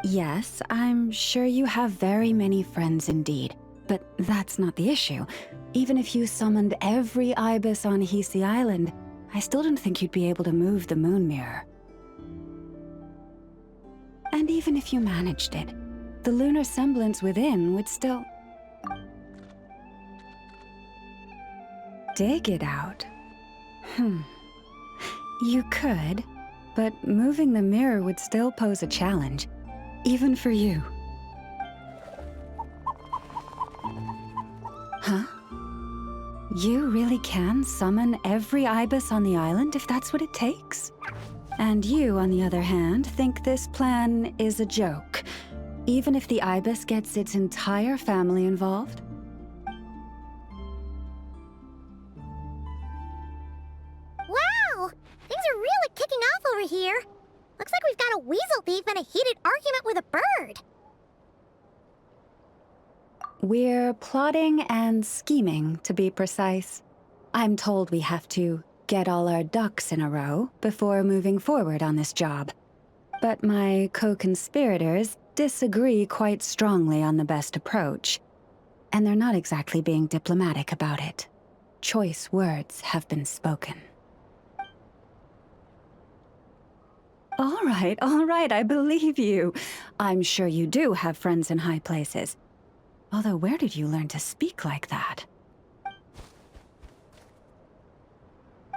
Yes, I'm sure you have very many friends indeed, but that's not the issue. Even if you summoned every ibis on Hisi Island, I still don't think you'd be able to move the moon mirror. And even if you managed it, the lunar semblance within would still... dig it out. You could, but moving the mirror would still pose a challenge, even for you. Huh? You really can summon every ibis on the island if that's what it takes? And you, on the other hand, think this plan is a joke, even if the ibis gets its entire family involved? Wow! Things are really kicking off over here. Looks like we've got a weasel thief and a heated argument with a bird. We're plotting and scheming, to be precise. I'm told we have to get all our ducks in a row before moving forward on this job. But my co-conspirators disagree quite strongly on the best approach, and they're not exactly being diplomatic about it. Choice words have been spoken. All right, I believe you. I'm sure you do have friends in high places. Although, where did you learn to speak like that?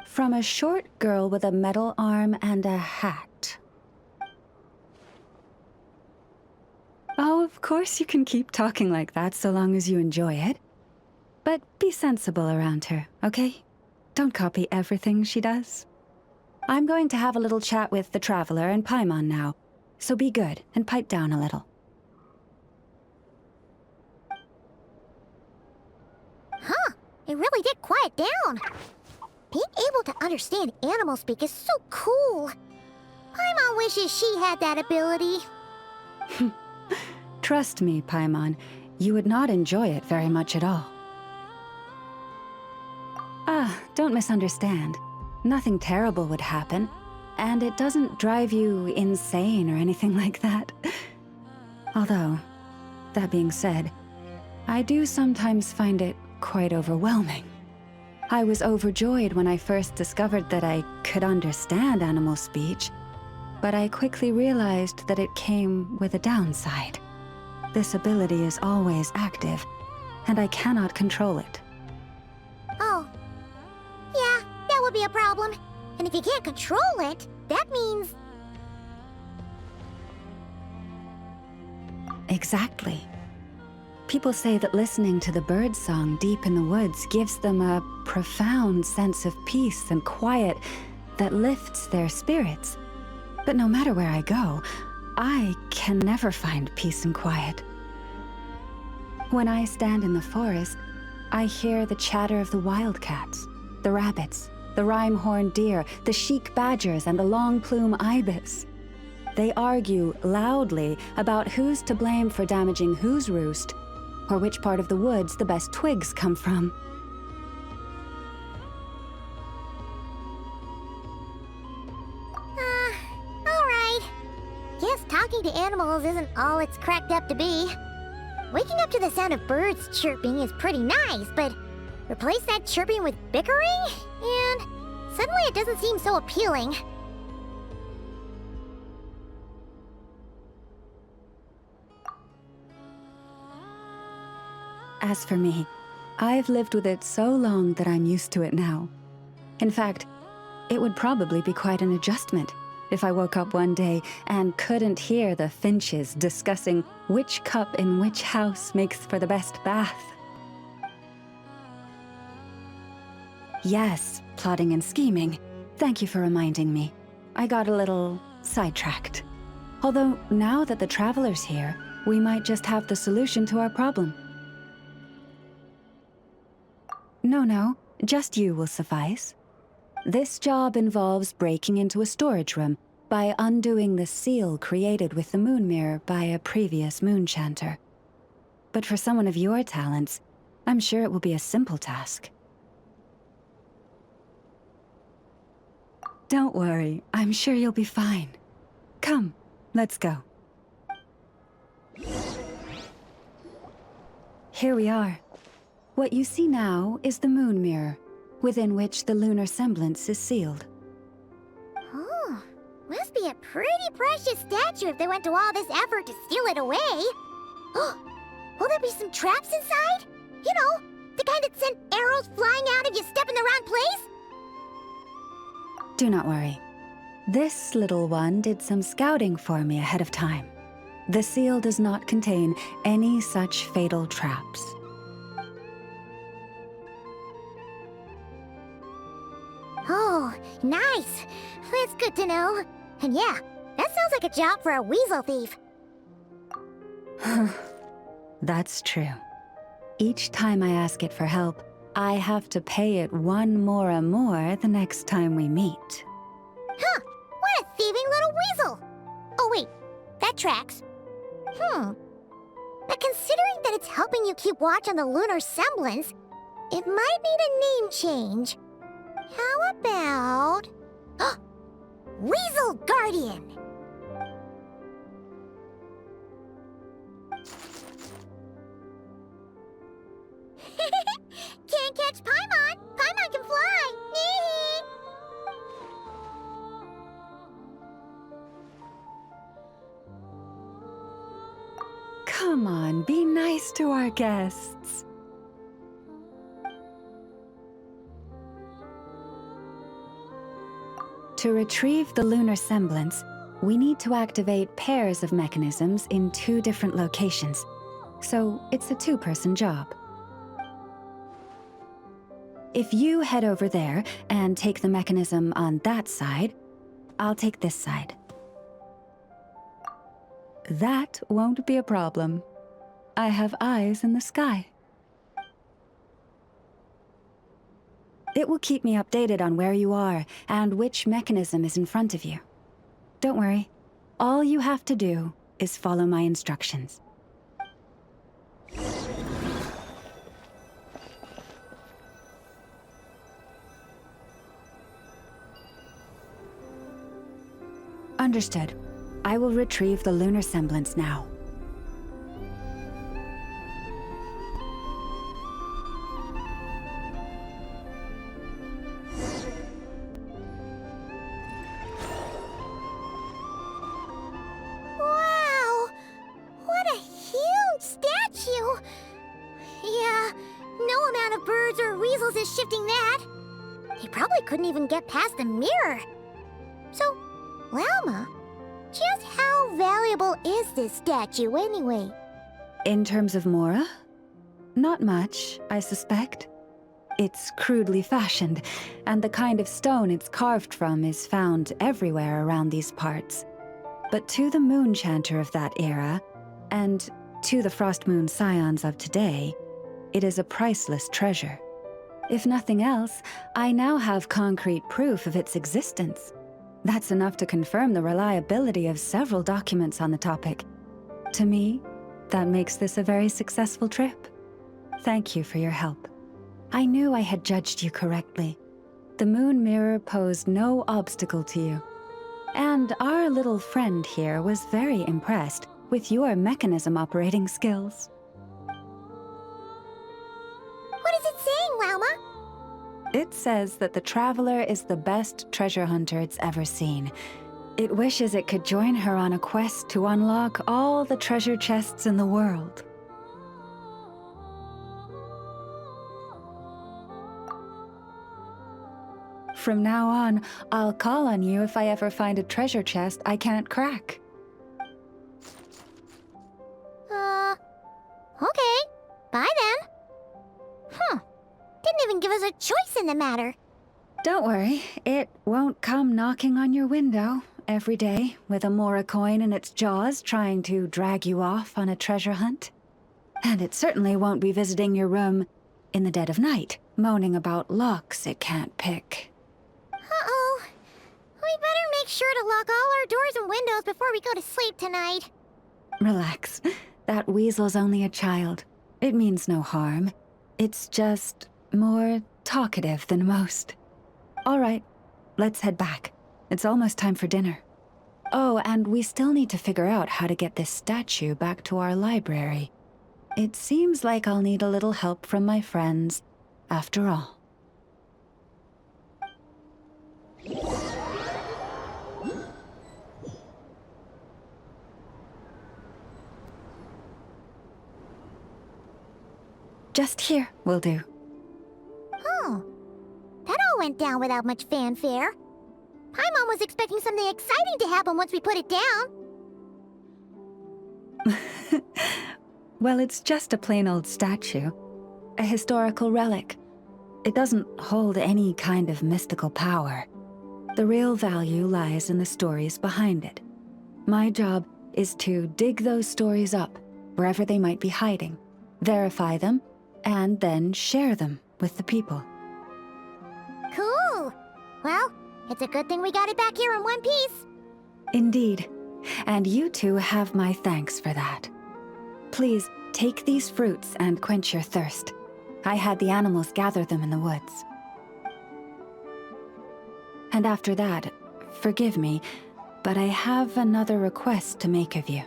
From a short girl with a metal arm and a hat. Oh, of course you can keep talking like that so long as you enjoy it. But be sensible around her, okay? Don't copy everything she does. I'm going to have a little chat with the Traveler and Paimon now, so be good and pipe down a little. Huh, it really did quiet down. Being able to understand animal speak is so cool. Paimon wishes she had that ability. Trust me, Paimon, you would not enjoy it very much at all. Don't misunderstand. Nothing terrible would happen, and it doesn't drive you insane or anything like that. Although, that being said, I do sometimes find it quite overwhelming. I was overjoyed when I first discovered that I could understand animal speech, but I quickly realized that it came with a downside. This ability is always active, and I cannot control it. Oh. Yeah, that would be a problem. And if you can't control it, that means... Exactly. People say that listening to the bird song deep in the woods gives them a profound sense of peace and quiet that lifts their spirits. But no matter where I go, I can never find peace and quiet. When I stand in the forest, I hear the chatter of the wildcats, the rabbits, the rhyme-horned deer, the chic badgers, and the long-plume ibis. They argue loudly about who's to blame for damaging whose roost, or which part of the woods the best twigs come from. Alright. Guess talking to animals isn't all it's cracked up to be. Waking up to the sound of birds chirping is pretty nice, but replace that chirping with bickering, and suddenly it doesn't seem so appealing. As for me, I've lived with it so long that I'm used to it now. In fact, it would probably be quite an adjustment if I woke up one day and couldn't hear the finches discussing which cup in which house makes for the best bath. Yes, plotting and scheming. Thank you for reminding me. I got a little sidetracked. Although, now that the Traveler's here, we might just have the solution to our problem. No, just you will suffice. This job involves breaking into a storage room by undoing the seal created with the moon mirror by a previous moon chanter. But for someone of your talents, I'm sure it will be a simple task. Don't worry, I'm sure you'll be fine. Come, let's go. here we are. What you see now is the moon mirror, within which the lunar semblance is sealed. Oh, must be a pretty precious statue if they went to all this effort to steal it away. Will there be some traps inside? You know, the kind that send arrows flying out if you step in the wrong place? Do not worry. This little one did some scouting for me ahead of time. The seal does not contain any such fatal traps. Oh, nice. That's good to know. And yeah, that sounds like a job for a weasel thief. That's true. Each time I ask it for help, I have to pay it one more the next time we meet. Huh, what a thieving little weasel! Oh wait, that tracks. But considering that it's helping you keep watch on the lunar semblance, it might need a name change. How about... Weasel Guardian! Can't catch Paimon! Paimon can fly! Come on, be nice to our guests. To retrieve the lunar semblance, we need to activate pairs of mechanisms in 2 different locations. So it's a 2-person job. If you head over there and take the mechanism on that side, I'll take this side. That won't be a problem. I have eyes in the sky. It will keep me updated on where you are and which mechanism is in front of you. Don't worry. All you have to do is follow my instructions. Understood. I will retrieve the lunar semblance now. Wow! What a huge statue! Yeah, no amount of birds or weasels is shifting that. He probably couldn't even get past the mirror. So, Lauma, just how valuable is this statue anyway? In terms of Mora? Not much, I suspect. It's crudely fashioned, and the kind of stone it's carved from is found everywhere around these parts. But to the moon chanter of that era, and to the Frost Moon scions of today, it is a priceless treasure. If nothing else, I now have concrete proof of its existence. That's enough to confirm the reliability of several documents on the topic. To me, that makes this a very successful trip. Thank you for your help. I knew I had judged you correctly. The moon mirror posed no obstacle to you. And our little friend here was very impressed with your mechanism operating skills. What is it saying, Lauma? It says that the Traveler is the best treasure hunter it's ever seen. It wishes it could join her on a quest to unlock all the treasure chests in the world. From now on, I'll call on you if I ever find a treasure chest I can't crack. Okay. Bye then. Didn't even give us a choice in the matter. Don't worry, it won't come knocking on your window every day with a Mora coin in its jaws trying to drag you off on a treasure hunt. And it certainly won't be visiting your room in the dead of night, moaning about locks it can't pick. Uh-oh. We better make sure to lock all our doors and windows before we go to sleep tonight. Relax. That weasel's only a child. It means no harm. It's just more talkative than most. All right, let's head back. It's almost time for dinner. Oh, and we still need to figure out how to get this statue back to our library. it seems like I'll need a little help from my friends, after all. Just here will do. Oh, that all went down without much fanfare. Paimon was expecting something exciting to happen once we put it down. Well, it's just a plain old statue. A historical relic. It doesn't hold any kind of mystical power. The real value lies in the stories behind it. My job is to dig those stories up, wherever they might be hiding, verify them, and then share them with the people. Cool. Well, it's a good thing we got it back here in one piece. Indeed. And you two have my thanks for that. Please, take these fruits and quench your thirst. I had the animals gather them in the woods. And after that, forgive me, but I have another request to make of you.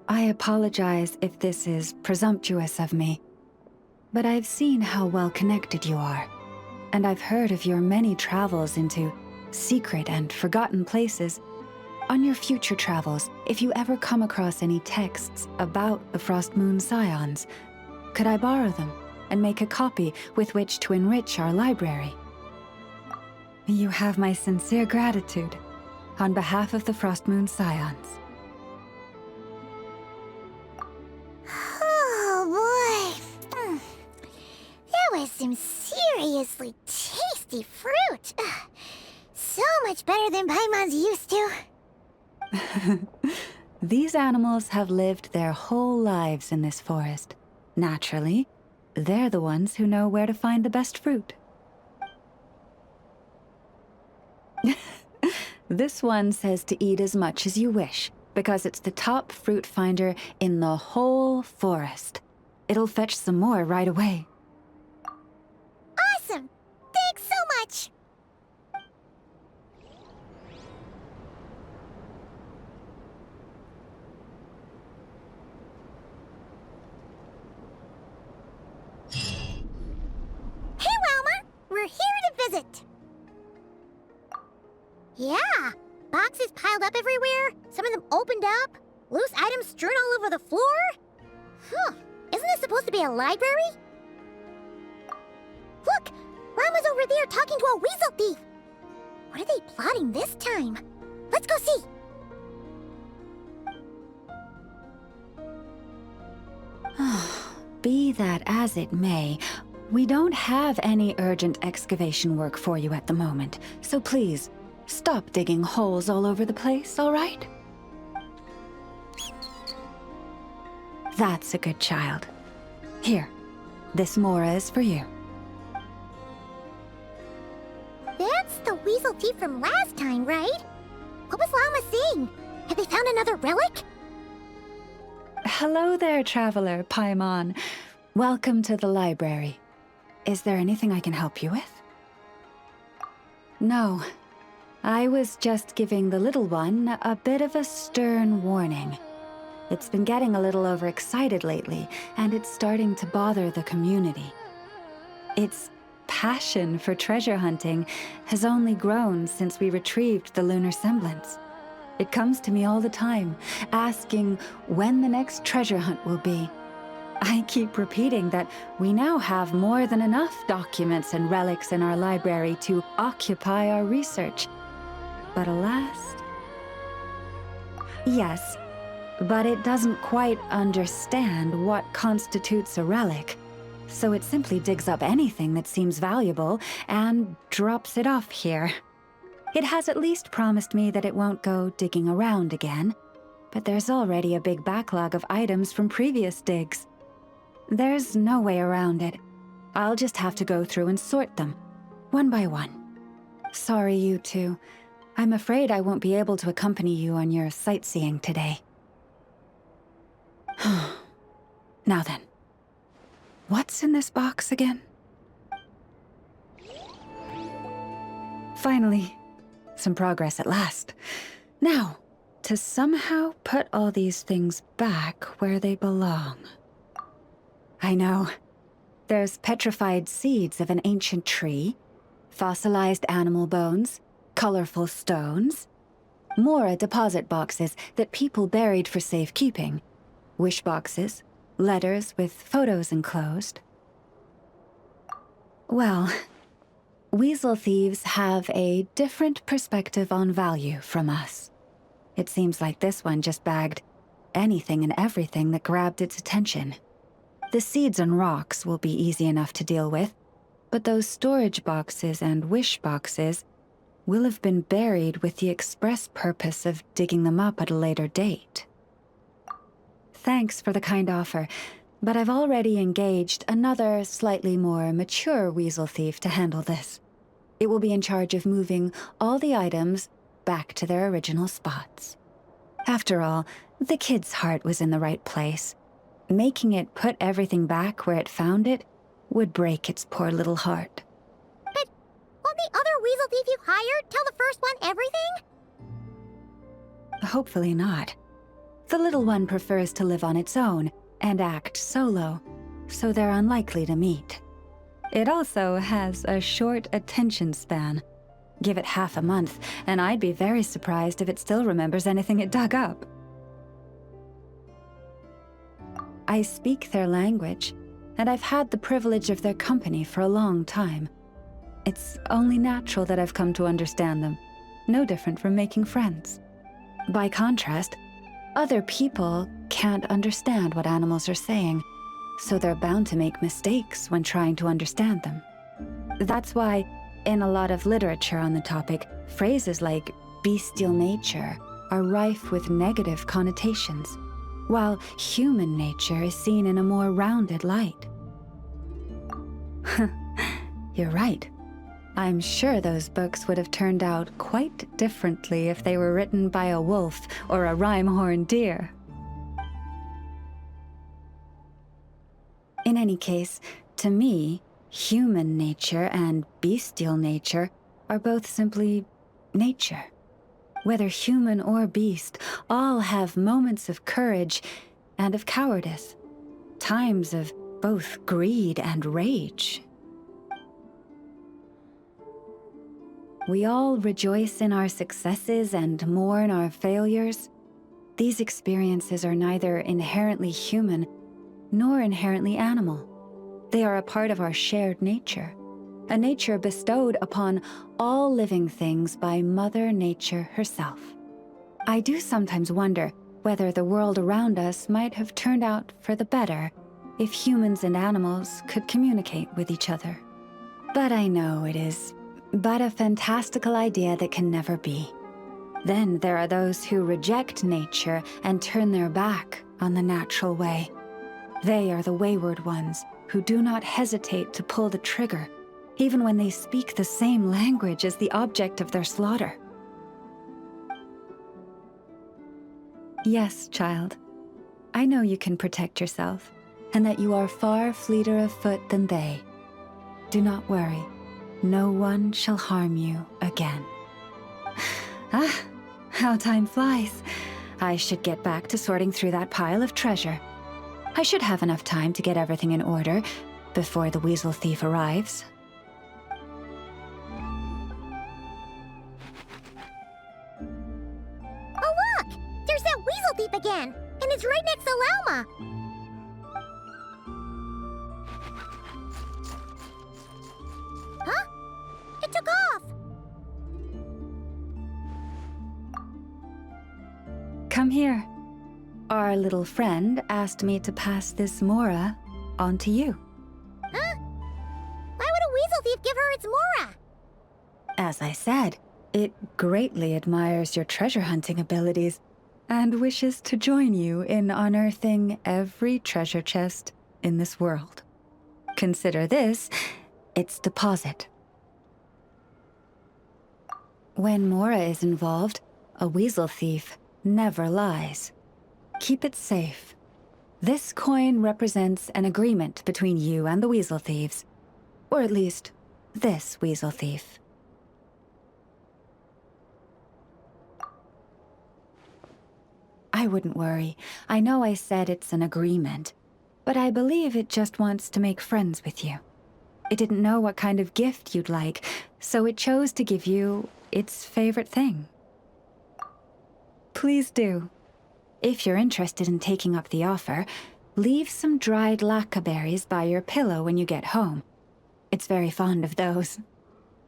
I apologize if this is presumptuous of me, but I've seen how well connected you are, and I've heard of your many travels into secret and forgotten places. On your future travels, if you ever come across any texts about the Frost Moon Scions, could I borrow them and make a copy with which to enrich our library? You have my sincere gratitude on behalf of the Frost Moon Scions. Oh boy. That was some seriously tasty fruit. So much better than Paimon's used to. These animals have lived their whole lives in this forest. Naturally, they're the ones who know where to find the best fruit. This one says to eat as much as you wish, because it's the top fruit finder in the whole forest. It'll fetch some more right away. Awesome! Thanks so much! Hey, Lauma! We're here to visit! Yeah! Boxes piled up everywhere, some of them opened up, loose items strewn all over the floor? Huh, isn't this supposed to be a library? Look! Rama's over there talking to a weasel thief! What are they plotting this time? Let's go see! Be that as it may, we don't have any urgent excavation work for you at the moment, so please, stop digging holes all over the place, all right? That's a good child. Here, this Mora is for you. That's the weasel thief from last time, right? What was Llama saying? Have they found another relic? Hello there, traveler, Paimon. Welcome to the library. Is there anything I can help you with? No. I was just giving the little one a bit of a stern warning. It's been getting a little overexcited lately, and it's starting to bother the community. Its passion for treasure hunting has only grown since we retrieved the lunar semblance. It comes to me all the time, asking when the next treasure hunt will be. I keep repeating that we now have more than enough documents and relics in our library to occupy our research. But alas... Yes, but it doesn't quite understand what constitutes a relic, so it simply digs up anything that seems valuable and drops it off here. It has at least promised me that it won't go digging around again, but there's already a big backlog of items from previous digs. There's no way around it. I'll just have to go through and sort them, one by one. Sorry, you two. I'm afraid I won't be able to accompany you on your sightseeing today. Now then, what's in this box again? Finally, some progress at last. Now, to somehow put all these things back where they belong. I know. There's petrified seeds of an ancient tree, fossilized animal bones, colorful stones, more deposit boxes that people buried for safekeeping, wish boxes, letters with photos enclosed. Well, weasel thieves have a different perspective on value from us. It seems like this one just bagged anything and everything that grabbed its attention. The seeds and rocks will be easy enough to deal with, but those storage boxes and wish boxes will have been buried with the express purpose of digging them up at a later date. Thanks for the kind offer, but I've already engaged another slightly more mature weasel thief to handle this. It will be in charge of moving all the items back to their original spots. After all, the kid's heart was in the right place. Making it put everything back where it found it would break its poor little heart. But won't the other weasel thief you hired tell the first one everything? Hopefully not. The little one prefers to live on its own and act solo, so they're unlikely to meet. It also has a short attention span. Give it half a month, and I'd be very surprised if it still remembers anything it dug up. I speak their language, and I've had the privilege of their company for a long time. It's only natural that I've come to understand them, no different from making friends. By contrast, other people can't understand what animals are saying, so they're bound to make mistakes when trying to understand them. That's why, in a lot of literature on the topic, phrases like bestial nature are rife with negative connotations, while human nature is seen in a more rounded light. You're right. I'm sure those books would have turned out quite differently if they were written by a wolf or a rhyme-horned deer. In any case, to me, human nature and bestial nature are both simply nature. Whether human or beast, all have moments of courage and of cowardice, times of both greed and rage. We all rejoice in our successes and mourn our failures. These experiences are neither inherently human nor inherently animal. They are a part of our shared nature, a nature bestowed upon all living things by Mother Nature herself. I do sometimes wonder whether the world around us might have turned out for the better if humans and animals could communicate with each other. But I know it is but a fantastical idea that can never be. Then there are those who reject nature and turn their back on the natural way. They are the wayward ones who do not hesitate to pull the trigger, even when they speak the same language as the object of their slaughter. Yes, child. I know you can protect yourself, and that you are far fleeter of foot than they. Do not worry. No one shall harm you again. Ah, how time flies. I should get back to sorting through that pile of treasure. I should have enough time to get everything in order before the weasel thief arrives. Oh look! There's that weasel thief again! And it's right next to Lauma! Huh? It took off! Come here. Our little friend asked me to pass this Mora on to you. Huh? Why would a weasel thief give her its Mora? As I said, it greatly admires your treasure hunting abilities and wishes to join you in unearthing every treasure chest in this world. Consider this its deposit. When Mora is involved, a weasel thief never lies. Keep it safe. This coin represents an agreement between you and the weasel thieves. Or at least, this weasel thief. I wouldn't worry. I know I said it's an agreement, but I believe it just wants to make friends with you. It didn't know what kind of gift you'd like, so it chose to give you its favorite thing. Please do. If you're interested in taking up the offer, leave some dried lacca berries by your pillow when you get home. It's very fond of those.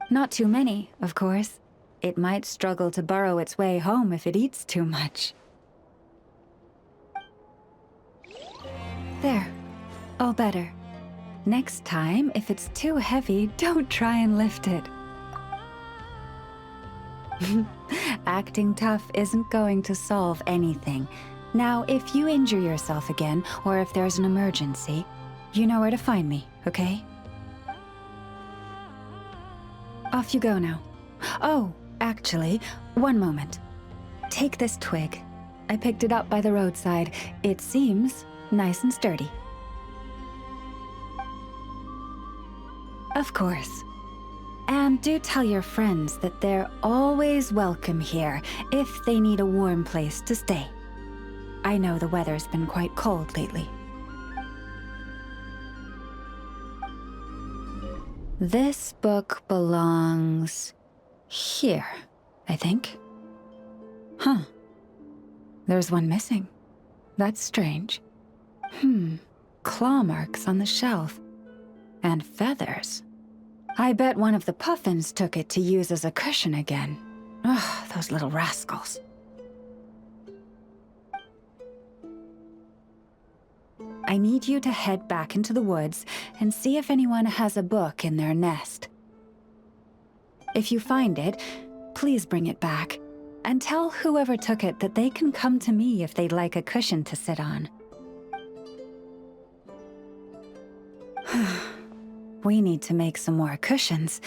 Not too many, of course. It might struggle to burrow its way home if it eats too much. There. All better. Next time, if it's too heavy, don't try and lift it. Acting tough isn't going to solve anything. Now, if you injure yourself again, or if there's an emergency, you know where to find me, okay? Off you go now. Oh, actually, one moment. Take this twig. I picked it up by the roadside. It seems nice and sturdy. Of course. And do tell your friends that they're always welcome here if they need a warm place to stay. I know the weather's been quite cold lately. This book belongs here, I think. Huh. There's one missing. That's strange. Claw marks on the shelf. And feathers. I bet one of the puffins took it to use as a cushion again. Ugh, those little rascals. I need you to head back into the woods and see if anyone has a book in their nest. If you find it, please bring it back, and tell whoever took it that they can come to me if they'd like a cushion to sit on. We need to make some more cushions.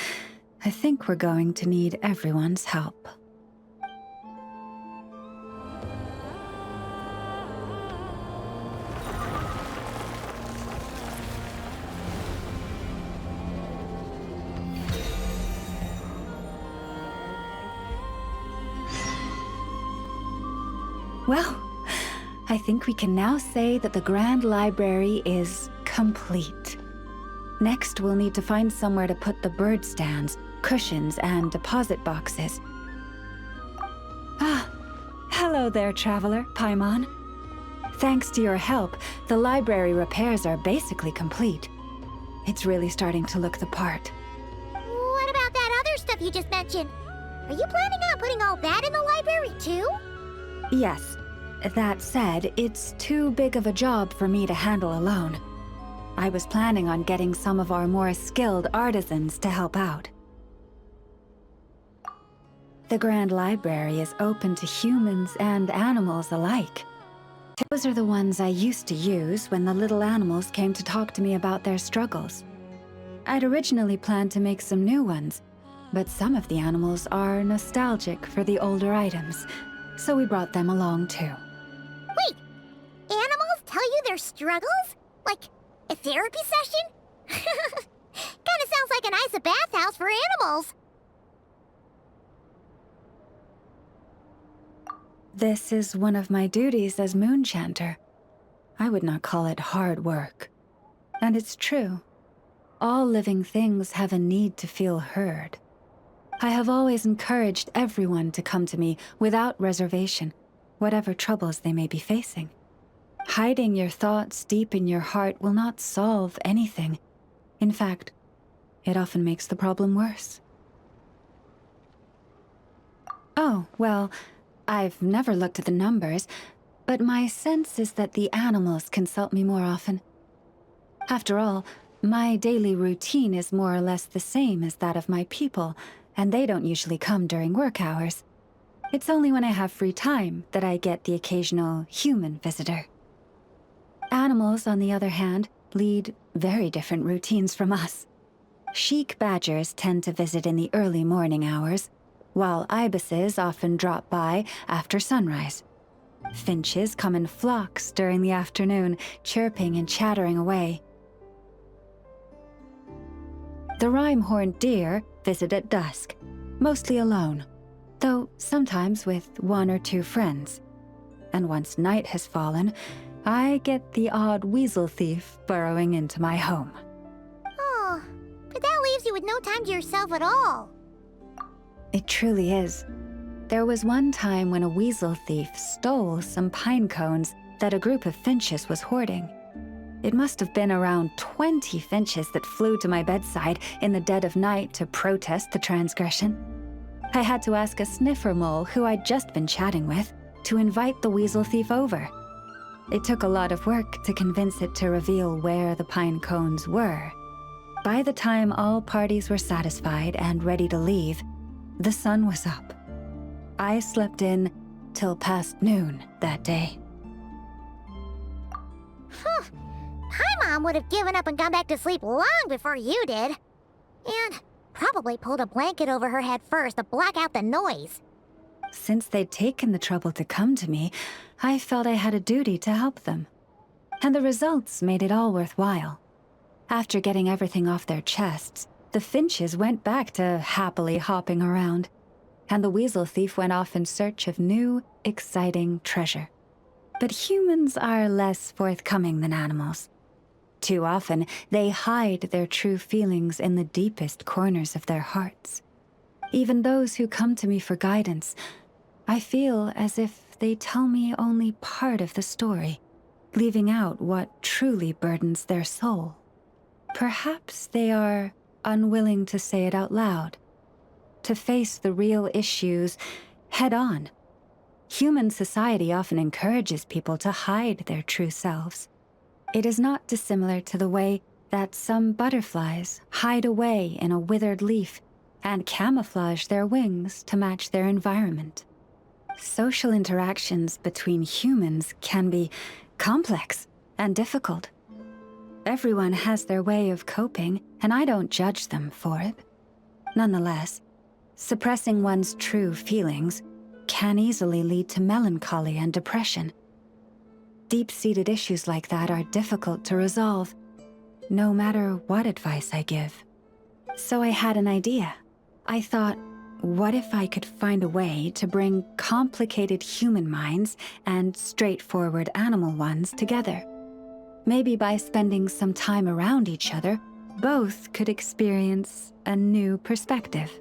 I think we're going to need everyone's help. Well, I think we can now say that the Grand Library is complete. Next, we'll need to find somewhere to put the bird stands, cushions, and deposit boxes. Ah, hello there, traveler, Paimon. Thanks to your help, the library repairs are basically complete. It's really starting to look the part. What about that other stuff you just mentioned? Are you planning on putting all that in the library too? Yes. That said, it's too big of a job for me to handle alone. I was planning on getting some of our more skilled artisans to help out. The Grand Library is open to humans and animals alike. Those are the ones I used to use when the little animals came to talk to me about their struggles. I'd originally planned to make some new ones, but some of the animals are nostalgic for the older items, so we brought them along too. Wait! Animals tell you their struggles? Like a therapy session? Kinda sounds like a nice bathhouse for animals. This is one of my duties as Moonchanter. I would not call it hard work. And it's true. All living things have a need to feel heard. I have always encouraged everyone to come to me without reservation, whatever troubles they may be facing. Hiding your thoughts deep in your heart will not solve anything. In fact, it often makes the problem worse. Oh, well, I've never looked at the numbers, but my sense is that the animals consult me more often. After all, my daily routine is more or less the same as that of my people, and they don't usually come during work hours. It's only when I have free time that I get the occasional human visitor. Animals, on the other hand, lead very different routines from us. Sheik badgers tend to visit in the early morning hours, while ibises often drop by after sunrise. Finches come in flocks during the afternoon, chirping and chattering away. The rhyme-horned deer visit at dusk, mostly alone, though sometimes with one or two friends. and once night has fallen, I get the odd weasel thief burrowing into my home. Oh, but that leaves you with no time to yourself at all. It truly is. There was one time when a weasel thief stole some pine cones that a group of finches was hoarding. It must have been around 20 finches that flew to my bedside in the dead of night to protest the transgression. I had to ask a sniffer mole who I'd just been chatting with to invite the weasel thief over. It took a lot of work to convince it to reveal where the pine cones were. By the time all parties were satisfied and ready to leave, the sun was up. I slept in till past noon that day. My mom would have given up and gone back to sleep long before you did. And probably pulled a blanket over her head first to block out the noise. Since they'd taken the trouble to come to me, I felt I had a duty to help them. And the results made it all worthwhile. After getting everything off their chests, the finches went back to happily hopping around, and the weasel thief went off in search of new, exciting treasure. But humans are less forthcoming than animals. Too often, they hide their true feelings in the deepest corners of their hearts. Even those who come to me for guidance, I feel as if they tell me only part of the story, leaving out what truly burdens their soul. Perhaps they are unwilling to say it out loud, to face the real issues head on. Human society often encourages people to hide their true selves. It is not dissimilar to the way that some butterflies hide away in a withered leaf and camouflage their wings to match their environment. Social interactions between humans can be complex and difficult. Everyone has their way of coping, and I don't judge them for it. Nonetheless, suppressing one's true feelings can easily lead to melancholy and depression. Deep-seated issues like that are difficult to resolve, no matter what advice I give. So I had an idea. I thought, what if I could find a way to bring complicated human minds and straightforward animal ones together? Maybe by spending some time around each other, both could experience a new perspective.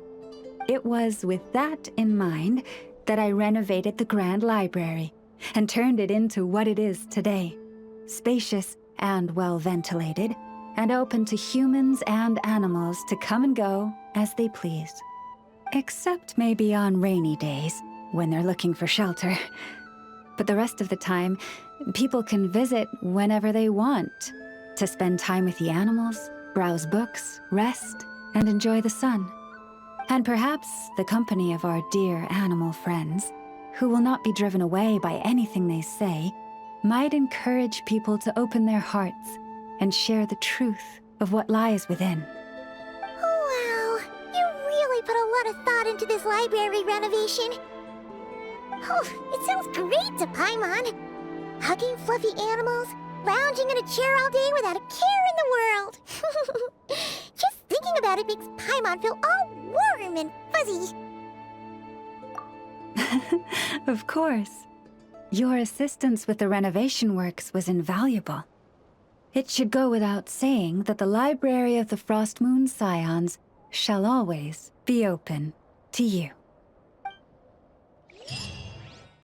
It was with that in mind that I renovated the Grand Library and turned it into what it is today, spacious and well-ventilated, and open to humans and animals to come and go as they please. Except maybe on rainy days, when they're looking for shelter. But the rest of the time, people can visit whenever they want, to spend time with the animals, browse books, rest, and enjoy the sun. And perhaps the company of our dear animal friends, who will not be driven away by anything they say, might encourage people to open their hearts and share the truth of what lies within. Wow, you really put a lot of thought into this library renovation. Oh, it sounds great to Paimon. Hugging fluffy animals, lounging in a chair all day without a care in the world. Just thinking about it makes Paimon feel all warm and fuzzy. Of course. Your assistance with the renovation works was invaluable. It should go without saying that the Library of the Frost Moon Scions shall always be open to you.